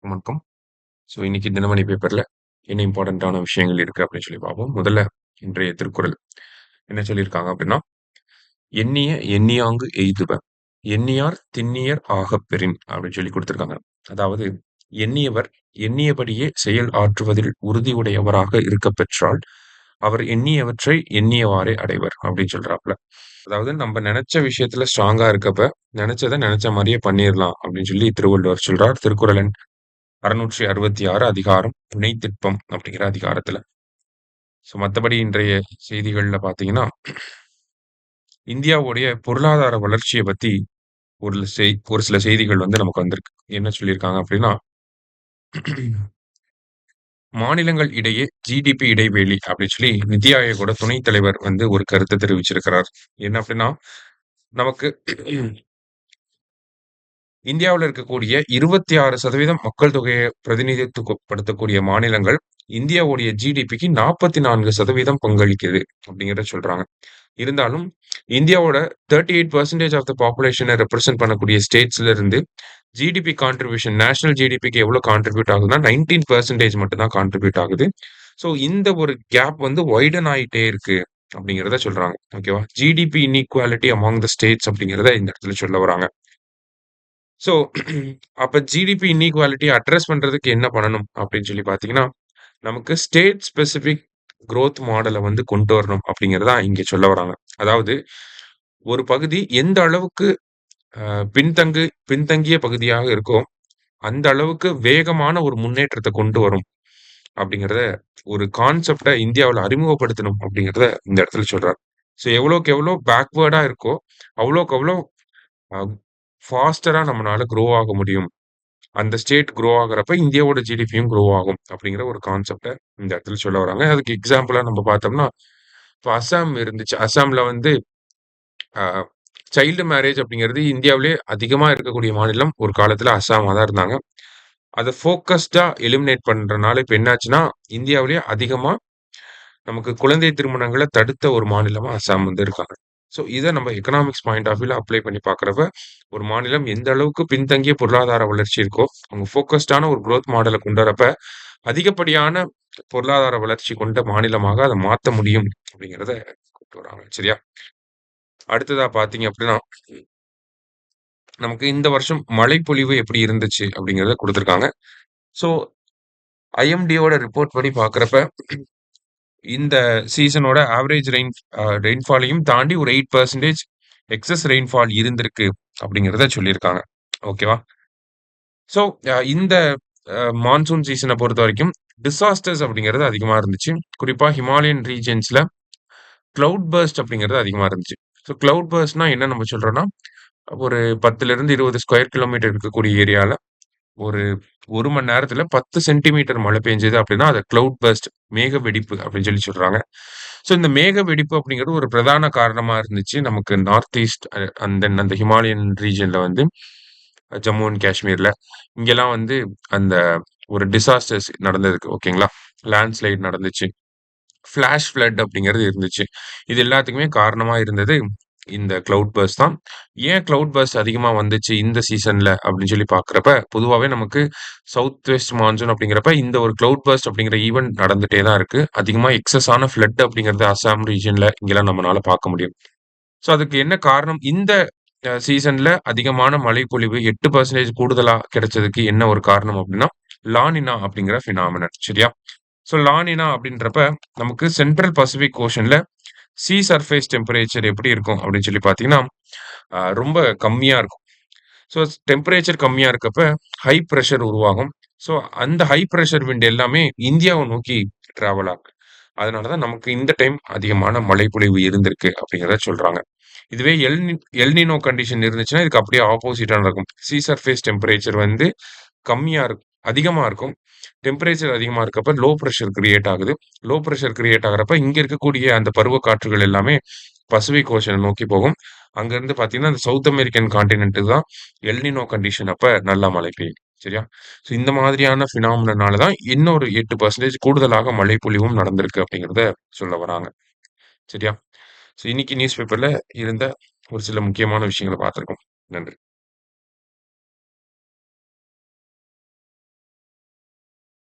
வணக்கம். இன்னைக்கு தினமணி பேப்பர்ல என்ன இம்பார்ட்டன்ட்டான விஷயங்கள் இருக்கு அப்படின்னு சொல்லி பார்ப்போம். முதல்ல இன்றைய திருக்குறள் என்ன சொல்லியிருக்காங்க அப்படின்னா, "எண்ணிய எண்ணியாங்கு எய்துவ, எண்ணியார் திண்ணியர் ஆகப் பெறின்" அப்படின்னு சொல்லி குடுத்திருக்காங்க. அதாவது எண்ணியவர் எண்ணியபடியே செயல் ஆற்றுவதில் உறுதியுடையவராக இருக்கப் பெற்றால், அவர் எண்ணியவற்றை எண்ணியவாறே அடைவர் அப்படின்னு சொல்றாப்புல. அதாவது நம்ம நெனச்ச விஷயத்துல ஸ்ட்ராங்கா இருக்கப்ப, நெனச்சத நெனச்ச மாரியே பண்ணிறலாம் அப்படின்னு சொல்லி திருவள்ளுவர் சொல்றார். திருக்குறள் எண் 666 அதிகாரம் துணைத்திட்பம் அப்படிங்கிற அதிகாரத்துல. மத்தபடி இன்றைய செய்திகள்ல பார்த்தீங்கன்னா, இந்தியாவுடைய பொருளாதார வளர்ச்சிய பத்தி ஒரு சில செய்திகள் வந்து நமக்கு வந்திருக்கு. என்ன சொல்லியிருக்காங்க அப்படின்னா, மாநிலங்கள் இடையே ஜிடிபி இடைவெளி அப்படின்னு சொல்லி நித்தி ஆயோகோட துணைத் தலைவர் வந்து ஒரு கருத்த தெரிவிச்சிருக்கிறார். என்ன அப்படின்னா, நமக்கு இந்தியாவுல இருக்கக்கூடிய 26% மக்கள் தொகைய பிரதிநிதித்துவப்படுத்தக்கூடிய மாநிலங்கள், இந்தியாவுடைய ஜிடிபிக்கு 44% பங்களிக்குது அப்படிங்கிறத சொல்றாங்க. இருந்தாலும் இந்தியாவோட 38% ஆஃப் த பாப்புலேஷன ரெப்ரசன்ட் பண்ணக்கூடிய ஸ்டேட்ஸ்ல இருந்து ஜிடிபி கான்ட்ரிபியூஷன் நேஷனல் ஜிடிபிக்கு எவ்வளோ கான்ட்ரிபியூட் ஆகுதுன்னா 19% மட்டும் தான் கான்ட்ரிபியூட் ஆகுது. இந்த ஒரு கேப் வந்து வைடன் ஆயிட்டே இருக்கு அப்படிங்கிறத சொல்றாங்க. ஓகேவா? GDP inequality among the states அப்படிங்கிறத இந்த இடத்துல சொல்ல வராங்க. ஸோ அப்ப ஜிடிபி இன்இக்வாலிட்டிய அட்ரஸ் பண்றதுக்கு என்ன பண்ணணும் அப்படின்னு சொல்லி பார்த்தீங்கன்னா, நமக்கு ஸ்டேட் ஸ்பெசிஃபிக் குரோத் மாடல வந்து கொண்டு வரணும் அப்படிங்கிறத தான் இங்க சொல்ல வராங்க. அதாவது ஒரு பகுதி எந்த அளவுக்கு அ பின்தங்கிய பகுதியாக இருக்கோ, அந்த அளவுக்கு வேகமான ஒரு முன்னேற்றத்த கொண்டு வரும் அப்படிங்கிறத ஒரு கான்செப்ட்ட இந்தியாவுல அறிமுகப்படுத்தணும் அப்படிங்கிறத இந்த இடத்துல சொல்றார். எவ்வளோக்கு எவ்வளோ பேக்வேர்டா இருக்கோ, அவ்வளோக்கு அவ்வளோ அ ஃபாஸ்டரா நம்மனால குரோ ஆக முடியும். அந்த ஸ்டேட் குரோ ஆகுறப்ப இந்தியாவோட ஜிடிபியும் குரோ ஆகும் அப்படிங்கிற ஒரு கான்செப்ட்ட இந்த இடத்துல சொல்ல வராங்க. அதுக்கு எக்ஸாம்பிளா நம்ம பார்த்தோம்னா, இப்ப அசாம் இருந்துச்சு. அசாம்ல வந்து அ சைல்டு மேரேஜ் அப்படிங்கிறது இந்தியாவிலேயே அதிகமா இருக்கக்கூடிய மாநிலம் ஒரு காலத்துல அசாமா தான் இருந்தாங்க. அத ஃபோக்கஸ்டா எலிமினேட் பண்றனால இப்ப என்னாச்சுன்னா, இந்தியாவிலேயே அதிகமா நமக்கு குழந்தை திருமணங்கள தடுத்த ஒரு மாநிலமா அசாம் வந்து இருக்காங்க. இத நம்ம எக்கனாமிக்ஸ் பாயிண்ட் ஆஃப் வியூல அப்ளை பண்ணி பார்க்கிறப்ப, ஒரு மாநிலம் எந்த அளவுக்கு பின்தங்கிய பொருளாதார வளர்ச்சி இருக்கோ, அவங்க ஃபோக்கஸ்டான ஒரு குரோத் மாடல கொண்டு வரப்ப, அதிகப்படியான பொருளாதார வளர்ச்சி கொண்ட மாநிலமாக அத மாத்த முடியும் அப்படிங்கிறத கொண்டு வராங்க. சரியா? அடுத்ததா பார்த்தீங்க அப்படின்னா, நமக்கு இந்த வருஷம் மழைப்பொழிவு எப்படி இருந்துச்சு அப்படிங்கிறத குடுத்திருக்காங்க. ஸோ ஐஎம்டியோட ரிப்போர்ட் படி பார்க்கிறப்ப, இந்த சீசனோட ஆவரேஜ் ரெயின்ஃபாலையும் தாண்டி ஒரு 8% எக்ஸஸ் ரெயின்ஃபால் இருந்திருக்கு அப்படிங்கிறத சொல்லியிருக்காங்க. ஓகேவா? ஸோ இந்த மான்சூன் சீசன பொறுத்தவரைக்கும் டிசாஸ்டர்ஸ் அப்படிங்கிறது அதிகமா இருந்துச்சு. குறிப்பா ஹிமாலயன் ரீஜியன்ஸ்ல கிளவுட் பர்ஸ்ட் அப்படிங்கிறது அதிகமா இருந்துச்சு. கிளவுட் பர்ஸ்ட்னா என்ன நம்ம சொல்றோம்னா, ஒரு 10லிருந்து 20 ஸ்கொயர் கிலோமீட்டர் இருக்கக்கூடிய ஏரியால ஒரு 1 மணி நேரத்துல 10 சென்டிமீட்டர் மழை பெஞ்சது அப்படின்னா, அத கிளவுட் பர்ஸ்ட் மேக வெடிப்பு அப்படின்னு சொல்லி சொல்றாங்க. இந்த மேக வெடிப்பு அப்படிங்கிறது ஒரு பிரதான காரணமா இருந்துச்சு. நமக்கு நார்த் ஈஸ்ட் அண்ட் தென் அந்த ஹிமாலயன் ரீஜியன்ல வந்து ஜம்மு அண்ட் காஷ்மீர்ல இங்கெல்லாம் வந்து அந்த ஒரு டிசாஸ்டர்ஸ் நடந்ததுக்கு ஓகேங்களா? லேண்ட்ஸ்லைட் நடந்துச்சு. ஃபிளாஷ் ஃப்ளட் அப்படிங்கிறது இருந்துச்சு. இது எல்லாத்துக்குமே காரணமா இருந்தது இந்த கிளவுட் பர்ஸ்ட் தான். ஏன் கிளவுட் பர்ஸ்ட் அதிகமா வந்துச்சு இந்த சீசன்ல அப்படின்னு சொல்லி பார்க்கிறப்ப, பொதுவாவே நமக்கு சவுத் வெஸ்ட் மான்சூன் அப்படிங்கிறப்ப இந்த ஒரு கிளவுட் பர்ஸ்ட் அப்படிங்கிற ஈவென்ட் நடந்துட்டே தான் இருக்கு. அதிகமா எக்ஸஸான ஃப்ளட் அப்படிங்கிறது அசாம் ரீஜியன்ல இங்கெல்லாம் நம்மனால பார்க்க முடியும். அதுக்கு என்ன காரணம்? இந்த சீசன்ல அதிகமான மழைப்பொழிவு 8% கூடுதலா கிடைச்சதுக்கு என்ன ஒரு காரணம் அப்படின்னா, லானினா அப்படிங்கிற பினாமினன் சரியா? லானினா அப்படின்றப்ப நமக்கு சென்ட்ரல் பசிபிக் ஓஷன்ல சர்ஃபேஸ் டெம்பரேச்சர் எப்படி இருக்கும் அப்படின்னு சொல்லி பார்த்தீங்கன்னா, ரொம்ப கம்மியா இருக்கும். ஸோ டெம்பரேச்சர் கம்மியா இருக்கப்ப ஹை பிரஷர் உருவாகும். ஸோ அந்த ஹை பிரஷர் விண்ட் எல்லாமே இந்தியாவ நோக்கி டிராவல் ஆகும். அதனால தான் நமக்கு இந்த டைம் அதிகமான மழைப்பொழிவு இருந்திருக்கு அப்படிங்கிறத சொல்றாங்க. இதுவே எல்னினோ கண்டிஷன் இருந்துச்சுன்னா, இதுக்கு அப்படியே ஆப்போசிட்டா நடக்கும். சர்ஃபேஸ் டெம்பரேச்சர் வந்து கம்மியா அதிகமா இருக்கும். டெம்பரேச்சர் அதிகமா இருக்கப்ப லோ பிரஷர் கிரியேட் ஆகுது. லோ பிரஷர் கிரியேட் ஆகுறப்ப இங்க இருக்கக்கூடிய அந்த பருவ காற்றுகள் எல்லாமே பசிபிக் ஓஷன நோக்கி போகும். அங்கருந்து பார்த்தீங்கன்னா, அந்த சவுத் அமெரிக்கன் கான்டினென்ட் தான் எல்னினோ கண்டிஷன் அப்ப நல்லா மழை பெய்யும். சரியா? இந்த மாதிரியான பினாமினனால தான் இன்னொரு 8% கூடுதலாக மழைப்பொழிவும் நடந்திருக்கு அப்படிங்கிறத சொல்ல வராங்க. சரியா? இன்னைக்கு நியூஸ் பேப்பர்ல இருந்த ஒரு சில முக்கியமான விஷயங்கள பார்த்திருக்கோம். நன்றி.